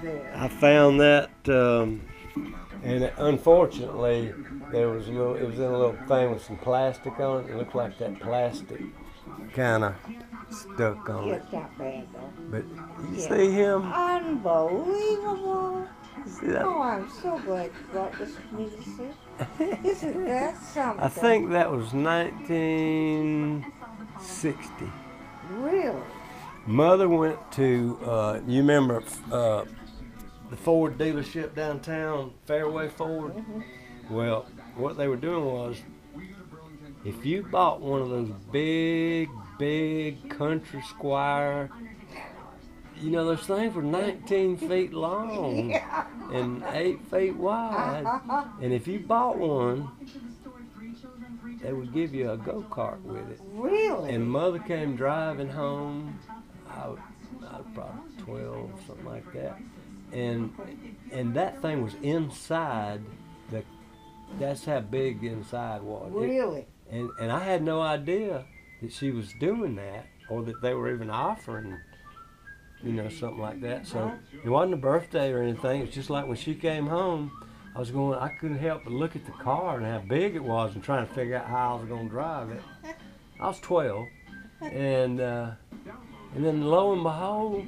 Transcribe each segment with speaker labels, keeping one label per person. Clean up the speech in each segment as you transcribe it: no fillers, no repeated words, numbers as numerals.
Speaker 1: there?
Speaker 2: I found that, and unfortunately, there was it was in a little thing with some plastic on it. It looked like that plastic kind of stuck on
Speaker 1: Yeah,
Speaker 2: it.
Speaker 1: it's not bad though.
Speaker 2: But you
Speaker 1: Yeah.
Speaker 2: see him?
Speaker 1: Unbelievable.
Speaker 2: See that?
Speaker 1: Oh, I'm so glad you brought this for me to see. Isn't that something?
Speaker 2: I think that was 1960.
Speaker 1: Really?
Speaker 2: Mother went to, you remember the Ford dealership downtown, Fairway Ford? Well, what they were doing was, if you bought one of those big Country Squire, you know, those things were 19 feet long
Speaker 1: Yeah.
Speaker 2: and 8 feet wide. And if you bought one, they would give you a go-kart with it.
Speaker 1: Really?
Speaker 2: And Mother came driving home. I was probably 12, something like that. And that thing was inside. That's how big the inside was.
Speaker 1: Really?
Speaker 2: And I had no idea that she was doing that, or that they were even offering, you know, something like that. So it wasn't a birthday or anything. It's just like when she came home, I couldn't help but look at the car and how big it was and trying to figure out how I was going to drive it. I was 12. And then lo and behold,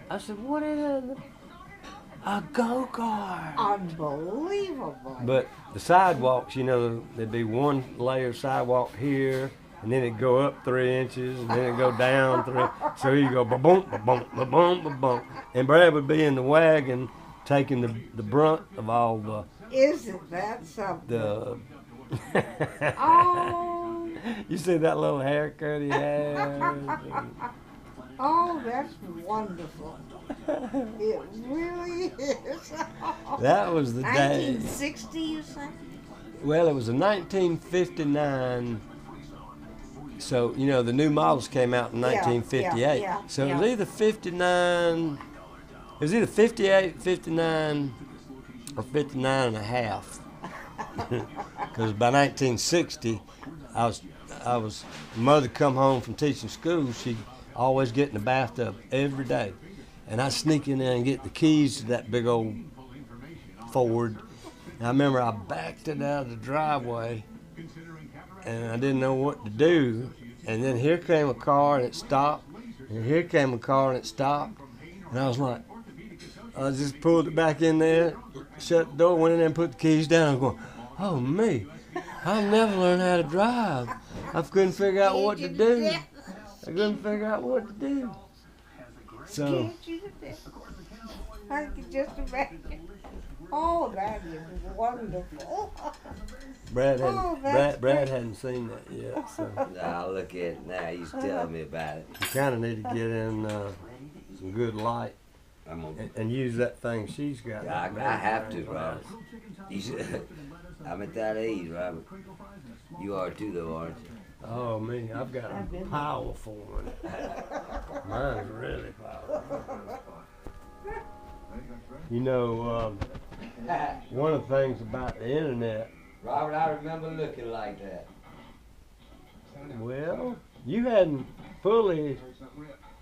Speaker 2: I said, what is it? A go-kart.
Speaker 1: Unbelievable.
Speaker 2: But the sidewalks, you know, there'd be one layer of sidewalk here, and then it'd go up 3 inches, and then it'd go down 3. So you go ba-boom, ba-boom, ba-boom, ba-boom. And Brad would be in the wagon taking the brunt of all
Speaker 1: Isn't that something?
Speaker 2: the
Speaker 1: Oh,
Speaker 2: you see that little haircut he had?
Speaker 1: oh, that's wonderful. It really is.
Speaker 2: That was the day.
Speaker 1: 1960, you say?
Speaker 2: Well, it was a 1959. So, you know, the new models came out in 1958. So it was either 59, it was either 58, 59, or 59 and a half. Because by 1960, Mother come home from teaching school, she'd always get in the bathtub every day. And I'd sneak in there and get the keys to that big old Ford. And I remember I backed it out of the driveway, and I didn't know what to do. And then here came a car and it stopped. And here came a car and it stopped. And I was like, I just pulled it back in there, shut the door, went in there and put the keys down. I'm going, oh me, I never learned how to drive. I couldn't figure out what to do. I couldn't figure out what to do. So
Speaker 1: Can't you do that? I can just imagine. Oh, that is wonderful.
Speaker 2: Brad
Speaker 1: Oh,
Speaker 2: hadn't,
Speaker 1: that's
Speaker 2: Brad hadn't seen that yet. So
Speaker 3: Now look at it now. He's telling me about it.
Speaker 2: you kind of need to get in some good light
Speaker 3: I'm gonna,
Speaker 2: and use that thing she's got.
Speaker 3: I have to, Robert. You should, I'm at that age, Robert. You are too, though, aren't you?
Speaker 2: Oh me, I've got a powerful one. Mine's really powerful. You know, one of the things about the internet,
Speaker 3: Robert, I remember looking like that.
Speaker 2: well, you hadn't fully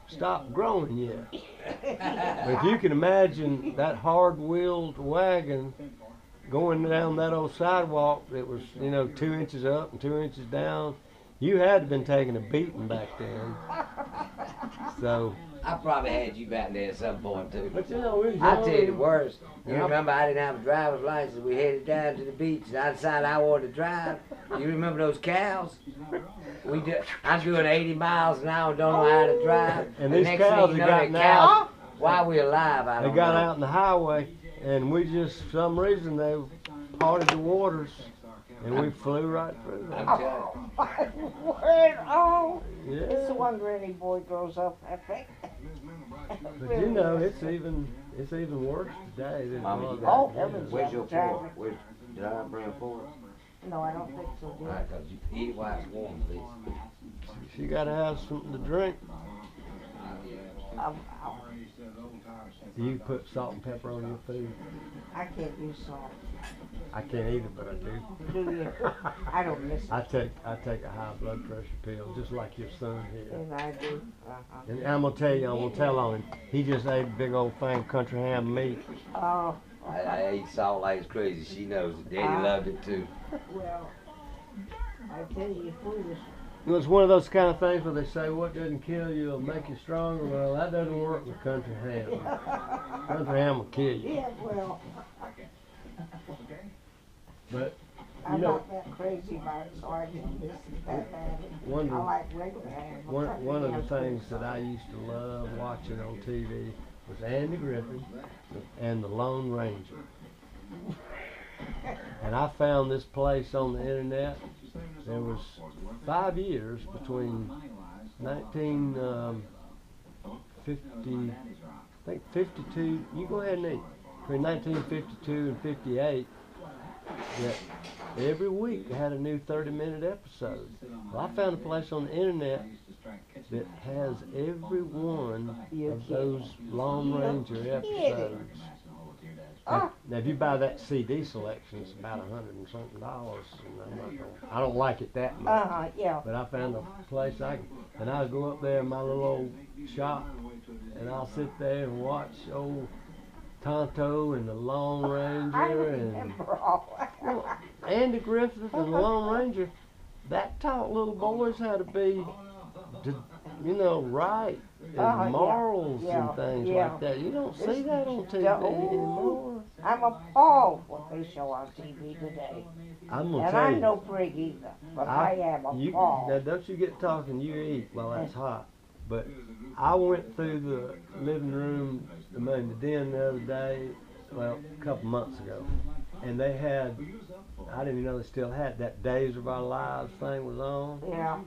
Speaker 2: stopped growing yet. But if you can imagine that hard-wheeled wagon going down that old sidewalk that was, you know, 2 inches up and 2 inches down, you had to been taking a beating back then. So,
Speaker 3: I probably had you back there at some point, too.
Speaker 2: but you know, we was
Speaker 3: I tell you the
Speaker 2: young.
Speaker 3: worst. You
Speaker 2: Yeah.
Speaker 3: remember I didn't have a driver's license. We headed down to the beach, and I decided I wanted to drive. You remember those cows? I'm doing 80 miles an hour, don't know how to drive.
Speaker 2: And
Speaker 3: The
Speaker 2: these
Speaker 3: next thing
Speaker 2: cows
Speaker 3: you
Speaker 2: had
Speaker 3: know,
Speaker 2: gotten
Speaker 3: the
Speaker 2: out.
Speaker 3: cows, while we're alive, I
Speaker 2: They
Speaker 3: don't
Speaker 2: got
Speaker 3: know.
Speaker 2: out in the highway, and we just, for some reason, they parted the waters, and we flew right through
Speaker 3: I'm
Speaker 2: them.
Speaker 3: telling you.
Speaker 1: My word, oh. It's
Speaker 2: Yeah,
Speaker 1: a wonder any boy grows up that big.
Speaker 2: but you know, it's even worse today than it
Speaker 3: Mama,
Speaker 2: was.
Speaker 3: you
Speaker 2: back
Speaker 1: Oh,
Speaker 2: then.
Speaker 1: heavens.
Speaker 3: Where's your fork? Did I bring a fork?
Speaker 1: No, I don't think so,
Speaker 3: All
Speaker 1: dear.
Speaker 3: right, 'cause you eat it while it's warm, please.
Speaker 2: You gotta have something to drink.
Speaker 1: I
Speaker 2: You put salt and pepper on your food.
Speaker 1: can't do salt.
Speaker 2: I can't eat it, but I do.
Speaker 1: Do you? I don't miss it.
Speaker 2: I take a high blood pressure pill, just like your son here.
Speaker 1: And I do. Uh-huh.
Speaker 2: And I'm gonna tell you, I'm gonna tell on him. He just ate a big old thing of country ham meat.
Speaker 1: Oh,
Speaker 3: I ate salt like crazy. She knows it. Daddy loved it too.
Speaker 1: well, I tell you, food is.
Speaker 2: You know, it's one of those kind of things where they say what doesn't kill you will make you stronger. Well, that doesn't work with country ham. Country ham will kill you.
Speaker 1: Yeah, well,
Speaker 2: But
Speaker 1: I'm
Speaker 2: know-
Speaker 1: not that crazy about it, so I didn't miss it that bad.
Speaker 2: One
Speaker 1: I
Speaker 2: of-
Speaker 1: like regular ham. but country
Speaker 2: one of the
Speaker 1: ham's
Speaker 2: things
Speaker 1: good.
Speaker 2: that I used to love watching on TV was Andy Griffith and the Lone Ranger. And I found this place on the internet. There was 5 years between 1950, I think 52. You go ahead and eat. Between 1952 and 58, that every week they had a new 30-minute episode. Well, I found a place on the internet that has every one of those Lone Ranger episodes.
Speaker 1: Oh,
Speaker 2: Now, if you buy that CD selection, it's about $100 and something. And I don't like it that much.
Speaker 1: yeah.
Speaker 2: But I found a place and I'll go up there in my little old shop, and I'll sit there and watch old Tonto and the Lone
Speaker 1: I
Speaker 2: Ranger and
Speaker 1: remember all that.
Speaker 2: Andy Griffith and the Lone Ranger. That taught little boys how to be, right, and morals and things like that. You don't see that on TV anymore.
Speaker 1: I'm appalled what they show on TV today.
Speaker 2: I'm gonna
Speaker 1: And
Speaker 2: tell
Speaker 1: I'm
Speaker 2: you.
Speaker 1: no prig either, but I am
Speaker 2: Now
Speaker 1: appalled.
Speaker 2: don't you get talking, you eat while that's hot. But I went through the living room, the den the other day, well, a couple months ago, and they had, I didn't even know they still had, that Days of Our Lives thing was on.
Speaker 1: Yeah.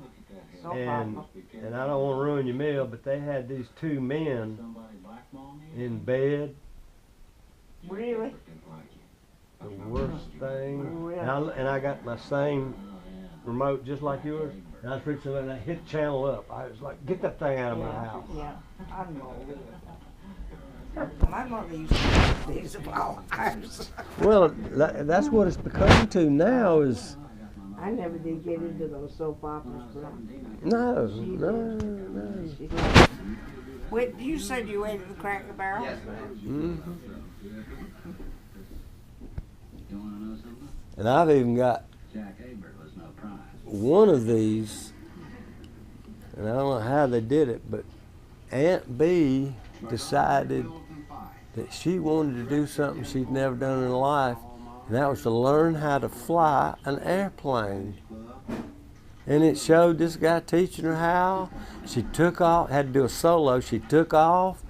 Speaker 1: So
Speaker 2: And
Speaker 1: popular.
Speaker 2: and I don't want to ruin your meal, but they had these 2 men in bed.
Speaker 1: Really?
Speaker 2: The worst thing.
Speaker 1: Really?
Speaker 2: And I got my same remote just like yours. And I was fixing it and I hit channel up. I was like, get that thing out of my house.
Speaker 1: Yeah, unbelievable. My mother used to have Days of Our Lives.
Speaker 2: Well, that's what it's become to now is,
Speaker 1: I never did get into those soap operas, but
Speaker 2: no.
Speaker 1: she did. Wait, you said you ate at the Cracker Barrel?
Speaker 3: Yes, ma'am.
Speaker 2: Mm-hmm. And I've even got one of these, and I don't know how they did it, but Aunt B decided that she wanted to do something she'd never done in her life, and that was to learn how to fly an airplane. And it showed this guy teaching her how. She took off, had to do a solo. She took off,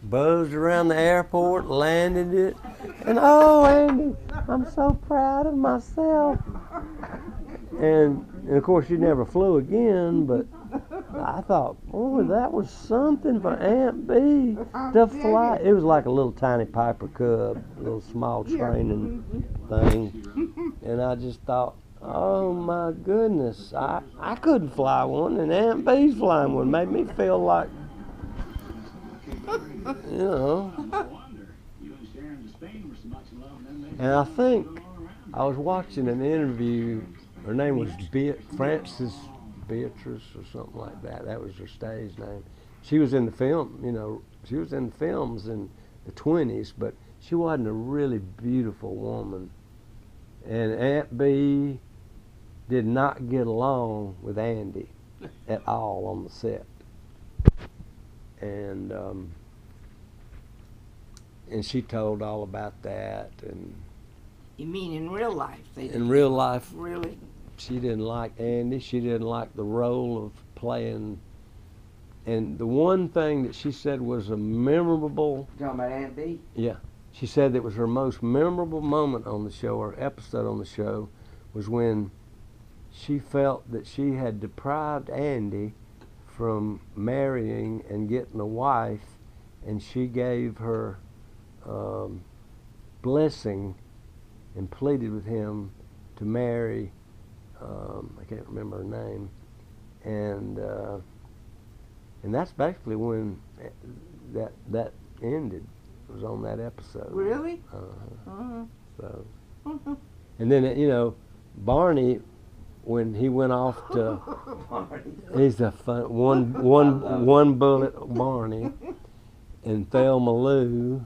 Speaker 2: buzzed around the airport, landed it, and oh, Andy, I'm so proud of myself. And of course, she never flew again, but I thought, boy, that was something for Aunt B to fly. It was like a little tiny Piper Cub, a little small training thing. And I just thought, oh my goodness, I couldn't fly one, and Aunt B's flying one. Made me feel like, And I think I was watching an interview. Her name was Frances Beatrice or something like that. That was her stage name. She was in the film, she was in films in the 20s, but she wasn't a really beautiful woman. And Aunt B did not get along with Andy at all on the set. And she told all about that. And
Speaker 1: You mean in real life?
Speaker 2: in real life,
Speaker 1: Really?
Speaker 2: she didn't like Andy. She didn't like the role of playing. And the one thing that she said was a memorable,
Speaker 3: You talking about Aunt B?
Speaker 2: she said that was her most memorable moment on the show, or episode on the show, was when she felt that she had deprived Andy from marrying and getting a wife, and she gave her blessing and pleaded with him to marry, I can't remember her name, and that's basically when that ended. It was on that episode.
Speaker 1: Really?
Speaker 2: Uh-huh.
Speaker 1: Uh-huh.
Speaker 2: So, And then, you know, Barney, when he went off to, he's a fun, one bullet Barney, and Thelma Lou.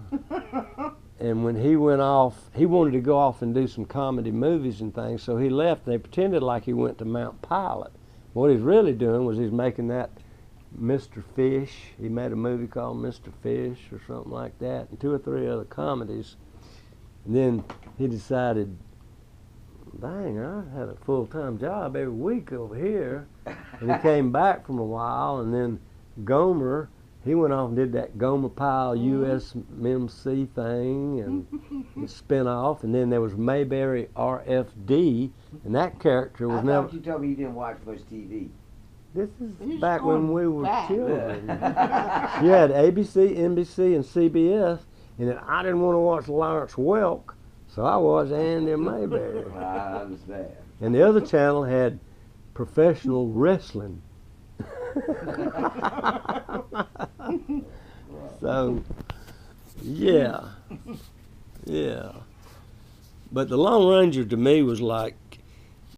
Speaker 2: And when he went off, he wanted to go off and do some comedy movies and things, so he left. They pretended like he went to Mount Pilot. What he's really doing was he's making that Mr. Fish. He made a movie called Mr. Fish or something like that, and 2 or 3 other comedies. And then he decided, dang, I had a full-time job every week over here. And he came back from a while, and then Gomer, he went off and did that Gomer Pyle USMC thing and spin-off. And then there was Mayberry RFD, and that character was never...
Speaker 3: I thought you told me you didn't watch much TV.
Speaker 2: This is
Speaker 1: He's
Speaker 2: back when
Speaker 1: going
Speaker 2: we were
Speaker 1: back.
Speaker 2: children. You had ABC, NBC, and CBS, and then I didn't want to watch Lawrence Welk, so I watched Andy Mayberry.
Speaker 3: I understand.
Speaker 2: And the other channel had professional wrestling. So, yeah. But the Lone Ranger to me was like